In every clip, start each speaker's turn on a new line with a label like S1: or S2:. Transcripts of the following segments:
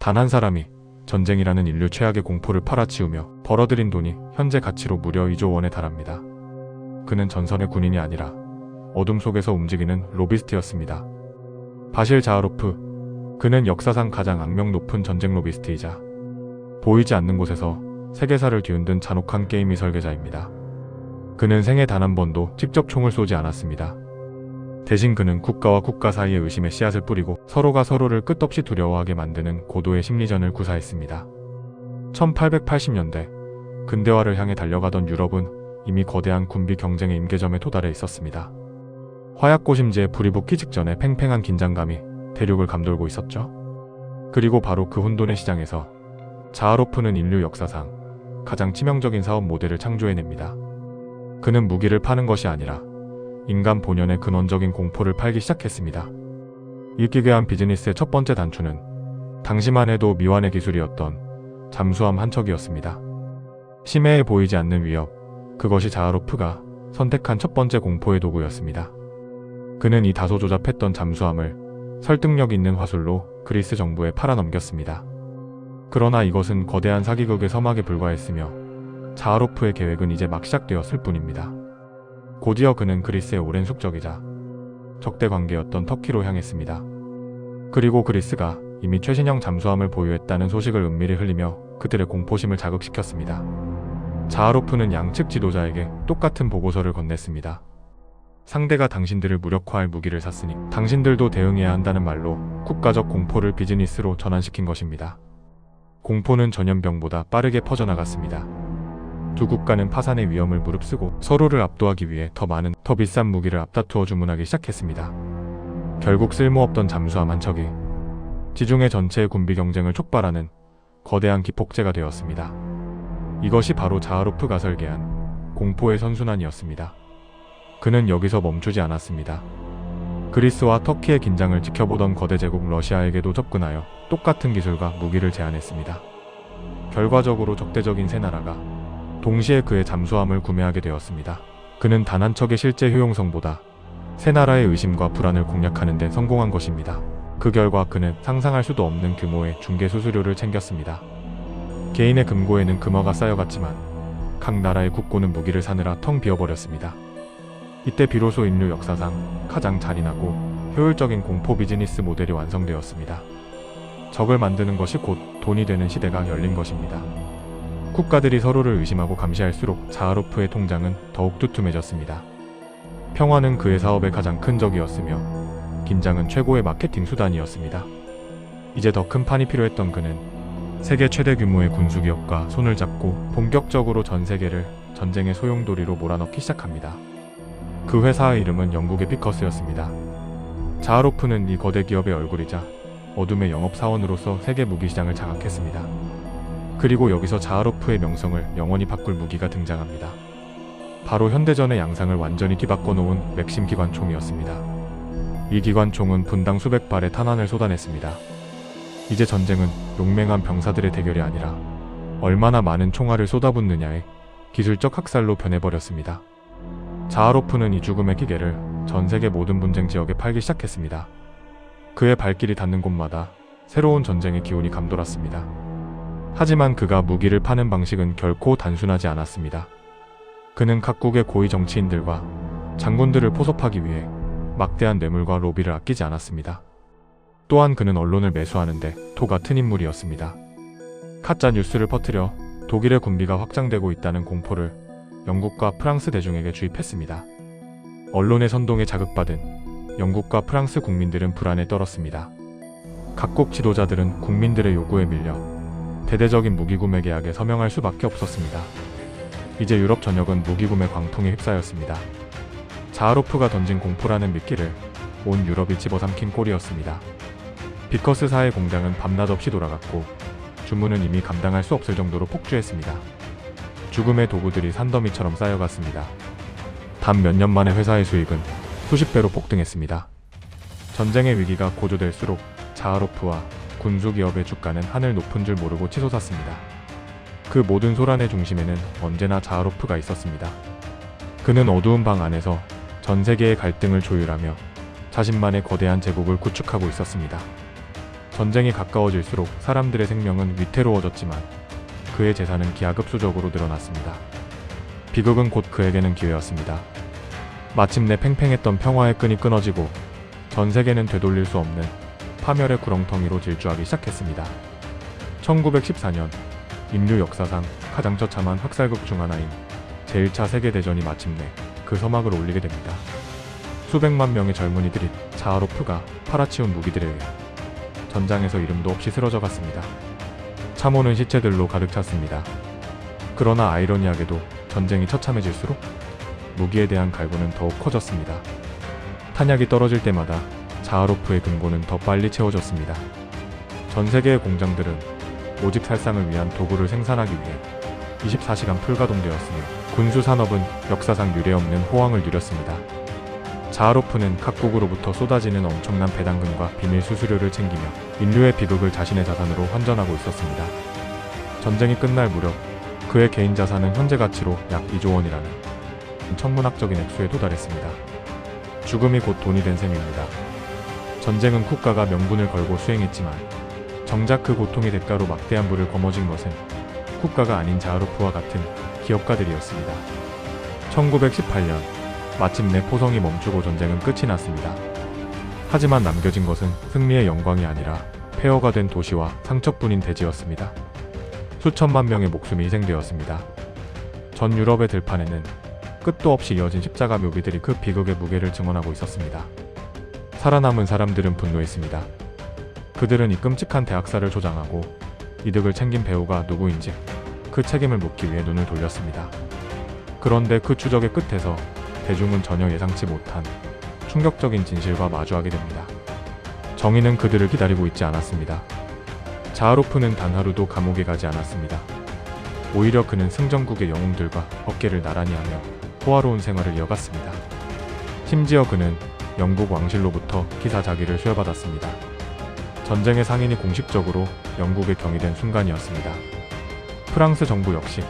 S1: 단 한 사람이 전쟁이라는 인류 최악의 공포를 팔아치우며 벌어들인 돈이 현재 가치로 무려 2조 원에 달합니다. 그는 전선의 군인이 아니라 어둠 속에서 움직이는 로비스트였습니다. 바실 자하로프. 그는 역사상 가장 악명 높은 전쟁 로비스트이자 보이지 않는 곳에서 세계사를 뒤흔든 잔혹한 게임의 설계자입니다. 그는 생애 단 한 번도 직접 총을 쏘지 않았습니다. 대신 그는 국가와 국가 사이에 의심의 씨앗을 뿌리고 서로가 서로를 끝없이 두려워하게 만드는 고도의 심리전을 구사했습니다. 1880년대 근대화를 향해 달려가던 유럽은 이미 거대한 군비 경쟁의 임계점에 도달해 있었습니다. 화약고심지에 불이 붙기 직전에 팽팽한 긴장감이 대륙을 감돌고 있었죠. 그리고 바로 그 혼돈의 시장에서 자하로프는 인류 역사상 가장 치명적인 사업 모델을 창조해냅니다. 그는 무기를 파는 것이 아니라 인간 본연의 근원적인 공포를 팔기 시작했습니다. 이 기괴한 비즈니스의 첫 번째 단추는 당시만 해도 미완의 기술이었던 잠수함 한 척이었습니다. 심해해 보이지 않는 위협, 그것이 자하로프가 선택한 첫 번째 공포의 도구였습니다. 그는 이 다소 조잡했던 잠수함을 설득력 있는 화술로 그리스 정부에 팔아넘겼습니다. 그러나 이것은 거대한 사기극의 서막에 불과했으며 자하로프의 계획은 이제 막 시작되었을 뿐입니다. 곧이어 그는 그리스의 오랜 숙적이자 적대 관계였던 터키로 향했습니다. 그리고 그리스가 이미 최신형 잠수함을 보유했다는 소식을 은밀히 흘리며 그들의 공포심을 자극시켰습니다. 자하로프는 양측 지도자에게 똑같은 보고서를 건넸습니다. 상대가 당신들을 무력화할 무기를 샀으니 당신들도 대응해야 한다는 말로 국가적 공포를 비즈니스로 전환시킨 것입니다. 공포는 전염병보다 빠르게 퍼져나갔습니다. 두 국가는 파산의 위험을 무릅쓰고 서로를 압도하기 위해 더 많은, 더 비싼 무기를 앞다투어 주문하기 시작했습니다. 결국 쓸모없던 잠수함 한 척이 지중해 전체의 군비 경쟁을 촉발하는 거대한 기폭제가 되었습니다. 이것이 바로 자하로프가 설계한 공포의 선순환이었습니다. 그는 여기서 멈추지 않았습니다. 그리스와 터키의 긴장을 지켜보던 거대 제국 러시아에게도 접근하여 똑같은 기술과 무기를 제안했습니다. 결과적으로 적대적인 세 나라가 동시에 그의 잠수함을 구매하게 되었습니다. 그는 단 한 척의 실제 효용성보다 세 나라의 의심과 불안을 공략하는 데 성공한 것입니다. 그 결과 그는 상상할 수도 없는 규모의 중개 수수료를 챙겼습니다. 개인의 금고에는 금화가 쌓여갔지만 각 나라의 국고는 무기를 사느라 텅 비어버렸습니다. 이때 비로소 인류 역사상 가장 잔인하고 효율적인 공포 비즈니스 모델이 완성되었습니다. 적을 만드는 것이 곧 돈이 되는 시대가 열린 것입니다. 국가들이 서로를 의심하고 감시할수록 자하로프의 통장은 더욱 두툼해졌습니다. 평화는 그의 사업의 가장 큰 적이었으며 긴장은 최고의 마케팅 수단이었습니다. 이제 더 큰 판이 필요했던 그는 세계 최대 규모의 군수기업과 손을 잡고 본격적으로 전 세계를 전쟁의 소용돌이로 몰아넣기 시작합니다. 그 회사의 이름은 영국의 피커스였습니다. 자하로프는 이 거대 기업의 얼굴이자 어둠의 영업사원으로서 세계 무기시장을 장악했습니다. 그리고 여기서 자하로프의 명성을 영원히 바꿀 무기가 등장합니다. 바로 현대전의 양상을 완전히 뒤바꿔 놓은 맥심 기관총이었습니다. 이 기관총은 분당 수백 발의 탄환을 쏟아냈습니다. 이제 전쟁은 용맹한 병사들의 대결이 아니라 얼마나 많은 총알을 쏟아붓느냐의 기술적 학살로 변해버렸습니다. 자하로프는 이 죽음의 기계를 전 세계 모든 분쟁 지역에 팔기 시작했습니다. 그의 발길이 닿는 곳마다 새로운 전쟁의 기운이 감돌았습니다. 하지만 그가 무기를 파는 방식은 결코 단순하지 않았습니다. 그는 각국의 고위 정치인들과 장군들을 포섭하기 위해 막대한 뇌물과 로비를 아끼지 않았습니다. 또한 그는 언론을 매수하는데 도 같은 인물이었습니다. 가짜 뉴스를 퍼뜨려 독일의 군비가 확장되고 있다는 공포를 영국과 프랑스 대중에게 주입했습니다. 언론의 선동에 자극받은 영국과 프랑스 국민들은 불안에 떨었습니다. 각국 지도자들은 국민들의 요구에 밀려 대대적인 무기구매 계약에 서명할 수밖에 없었습니다. 이제 유럽 전역은 무기구매 광풍에 휩싸였습니다. 자하로프가 던진 공포라는 미끼를 온 유럽이 집어삼킨 꼴이었습니다. 비커스사의 공장은 밤낮 없이 돌아갔고 주문은 이미 감당할 수 없을 정도로 폭주했습니다. 죽음의 도구들이 산더미처럼 쌓여갔습니다. 단 몇 년 만에 회사의 수익은 수십 배로 폭등했습니다. 전쟁의 위기가 고조될수록 자하로프와 군수기업의 주가는 하늘 높은 줄 모르고 치솟았습니다. 그 모든 소란의 중심에는 언제나 자하로프가 있었습니다. 그는 어두운 방 안에서 전 세계의 갈등을 조율하며 자신만의 거대한 제국을 구축하고 있었습니다. 전쟁이 가까워질수록 사람들의 생명은 위태로워졌지만 그의 재산은 기하급수적으로 늘어났습니다. 비극은 곧 그에게는 기회였습니다. 마침내 팽팽했던 평화의 끈이 끊어지고 전 세계는 되돌릴 수 없는 파멸의 구렁텅이로 질주하기 시작했습니다. 1914년 인류 역사상 가장 처참한 학살극 중 하나인 제1차 세계대전이 마침내 그 서막을 올리게 됩니다. 수백만 명의 젊은이들이 자하로프가 팔아치운 무기들에 의해 전장에서 이름도 없이 쓰러져 갔습니다. 참호는 시체들로 가득 찼습니다. 그러나 아이러니하게도 전쟁이 처참해질수록 무기에 대한 갈구는 더욱 커졌습니다. 탄약이 떨어질 때마다 자하로프의 금고는 더 빨리 채워졌습니다. 전 세계의 공장들은 오직 살상을 위한 도구를 생산하기 위해 24시간 풀가동되었으며 군수 산업은 역사상 유례없는 호황을 누렸습니다. 자하로프는 각국으로부터 쏟아지는 엄청난 배당금과 비밀 수수료를 챙기며 인류의 비극을 자신의 자산으로 환전하고 있었습니다. 전쟁이 끝날 무렵 그의 개인 자산은 현재 가치로 약 2조 원이라는 천문학적인 액수에 도달했습니다. 죽음이 곧 돈이 된 셈입니다. 전쟁은 국가가 명분을 걸고 수행했지만 정작 그 고통의 대가로 막대한 부를 거머쥔 것은 국가가 아닌 자하로프와 같은 기업가들이었습니다. 1918년 마침내 포성이 멈추고 전쟁은 끝이 났습니다. 하지만 남겨진 것은 승리의 영광이 아니라 폐허가 된 도시와 상처뿐인 대지였습니다. 수천만 명의 목숨이 희생되었습니다. 전 유럽의 들판에는 끝도 없이 이어진 십자가 묘비들이 그 비극의 무게를 증언하고 있었습니다. 살아남은 사람들은 분노했습니다. 그들은 이 끔찍한 대학살을 조장하고 이득을 챙긴 배우가 누구인지 그 책임을 묻기 위해 눈을 돌렸습니다. 그런데 그 추적의 끝에서 대중은 전혀 예상치 못한 충격적인 진실과 마주하게 됩니다. 정의는 그들을 기다리고 있지 않았습니다. 자하로프는 단 하루도 감옥에 가지 않았습니다. 오히려 그는 승전국의 영웅들과 어깨를 나란히 하며 호화로운 생활을 이어갔습니다. 심지어 그는 영국 왕실로부터 기사자기를 수여받았습니다. 전쟁의 상인이 공식적으로 영국에 경위된 순간이었습니다. 프랑스 정부 역시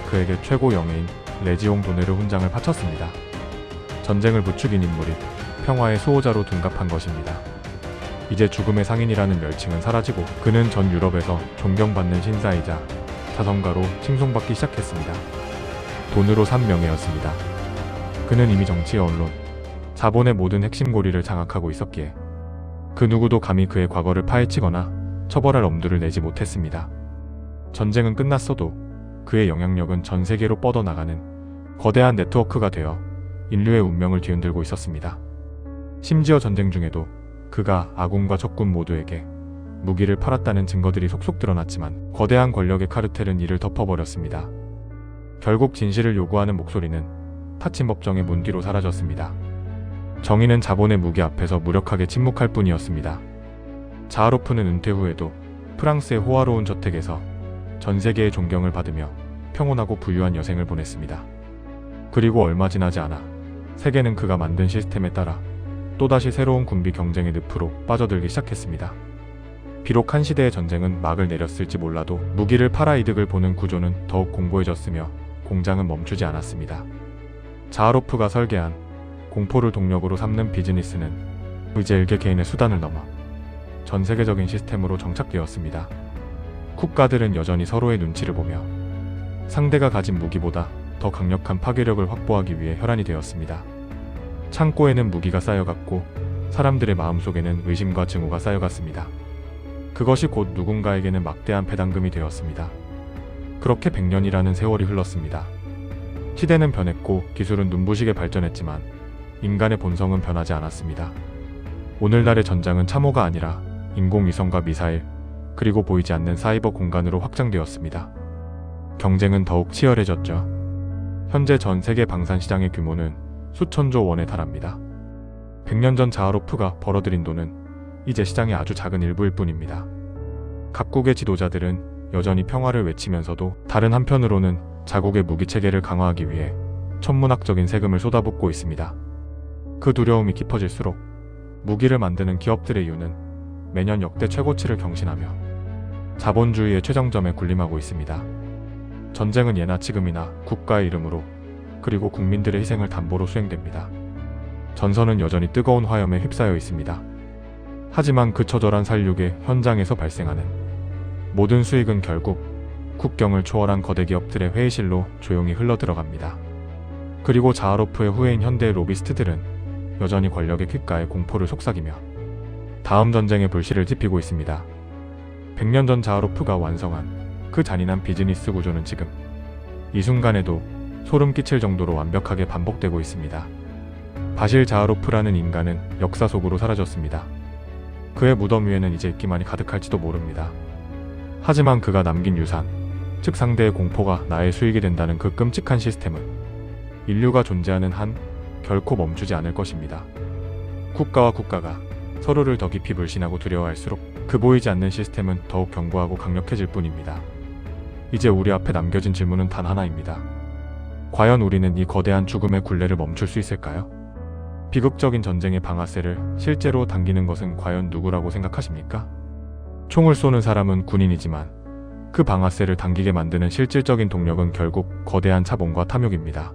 S1: 그에게 최고 영예인 레지옹 도네르 훈장을 바쳤습니다. 전쟁을 부추긴 인물이 평화의 수호자로 둔갑한 것입니다. 이제 죽음의 상인이라는 멸칭은 사라지고 그는 전 유럽에서 존경받는 신사이자 자선가로 칭송받기 시작했습니다. 돈으로 산 명예였습니다. 그는 이미 정치와 언론, 자본의 모든 핵심 고리를 장악하고 있었기에 그 누구도 감히 그의 과거를 파헤치거나 처벌할 엄두를 내지 못했습니다. 전쟁은 끝났어도 그의 영향력은 전 세계로 뻗어나가는 거대한 네트워크가 되어 인류의 운명을 뒤흔들고 있었습니다. 심지어 전쟁 중에도 그가 아군과 적군 모두에게 무기를 팔았다는 증거들이 속속 드러났지만 거대한 권력의 카르텔은 이를 덮어버렸습니다. 결국 진실을 요구하는 목소리는 닫힌 법정의 문 뒤로 사라졌습니다. 정의는 자본의 무기 앞에서 무력하게 침묵할 뿐이었습니다. 자하로프는 은퇴 후에도 프랑스의 호화로운 저택에서 전 세계의 존경을 받으며 평온하고 부유한 여생을 보냈습니다. 그리고 얼마 지나지 않아 세계는 그가 만든 시스템에 따라 또다시 새로운 군비 경쟁의 늪으로 빠져들기 시작했습니다. 비록 한 시대의 전쟁은 막을 내렸을지 몰라도 무기를 팔아 이득을 보는 구조는 더욱 공고해졌으며 공장은 멈추지 않았습니다. 자하로프가 설계한 공포를 동력으로 삼는 비즈니스는 이제 일개 개인의 수단을 넘어 전 세계적인 시스템으로 정착되었습니다. 국가들은 여전히 서로의 눈치를 보며 상대가 가진 무기보다 더 강력한 파괴력을 확보하기 위해 혈안이 되었습니다. 창고에는 무기가 쌓여갔고 사람들의 마음속에는 의심과 증오가 쌓여갔습니다. 그것이 곧 누군가에게는 막대한 배당금이 되었습니다. 그렇게 100년이라는 세월이 흘렀습니다. 시대는 변했고 기술은 눈부시게 발전했지만 인간의 본성은 변하지 않았습니다. 오늘날의 전장은 참호가 아니라 인공위성과 미사일, 그리고 보이지 않는 사이버 공간으로 확장되었습니다. 경쟁은 더욱 치열해졌죠. 현재 전 세계 방산시장의 규모는 수천조 원에 달합니다. 100년 전 자하로프가 벌어들인 돈은 이제 시장의 아주 작은 일부일 뿐입니다. 각국의 지도자들은 여전히 평화를 외치면서도 다른 한편으로는 자국의 무기체계를 강화하기 위해 천문학적인 세금을 쏟아붓고 있습니다. 그 두려움이 깊어질수록 무기를 만드는 기업들의 이유는 매년 역대 최고치를 경신하며 자본주의의 최정점에 군림하고 있습니다. 전쟁은 예나 지금이나 국가의 이름으로 그리고 국민들의 희생을 담보로 수행됩니다. 전선은 여전히 뜨거운 화염에 휩싸여 있습니다. 하지만 그 처절한 살육의 현장에서 발생하는 모든 수익은 결국 국경을 초월한 거대 기업들의 회의실로 조용히 흘러들어갑니다. 그리고 자하로프의 후예인 현대의 로비스트들은 여전히 권력의 귓가에 공포를 속삭이며 다음 전쟁의 불씨를 지피고 있습니다. 100년 전 자하로프가 완성한 그 잔인한 비즈니스 구조는 지금 이 순간에도 소름 끼칠 정도로 완벽하게 반복되고 있습니다. 바실 자하로프라는 인간은 역사 속으로 사라졌습니다. 그의 무덤 위에는 이제 기만이 가득할지도 모릅니다. 하지만 그가 남긴 유산, 즉 상대의 공포가 나의 수익이 된다는 그 끔찍한 시스템은 인류가 존재하는 한 결코 멈추지 않을 것입니다. 국가와 국가가 서로를 더 깊이 불신하고 두려워할수록 그 보이지 않는 시스템은 더욱 견고하고 강력해질 뿐입니다. 이제 우리 앞에 남겨진 질문은 단 하나입니다. 과연 우리는 이 거대한 죽음의 굴레를 멈출 수 있을까요? 비극적인 전쟁의 방아쇠를 실제로 당기는 것은 과연 누구라고 생각하십니까? 총을 쏘는 사람은 군인이지만 그 방아쇠를 당기게 만드는 실질적인 동력은 결국 거대한 자본과 탐욕입니다.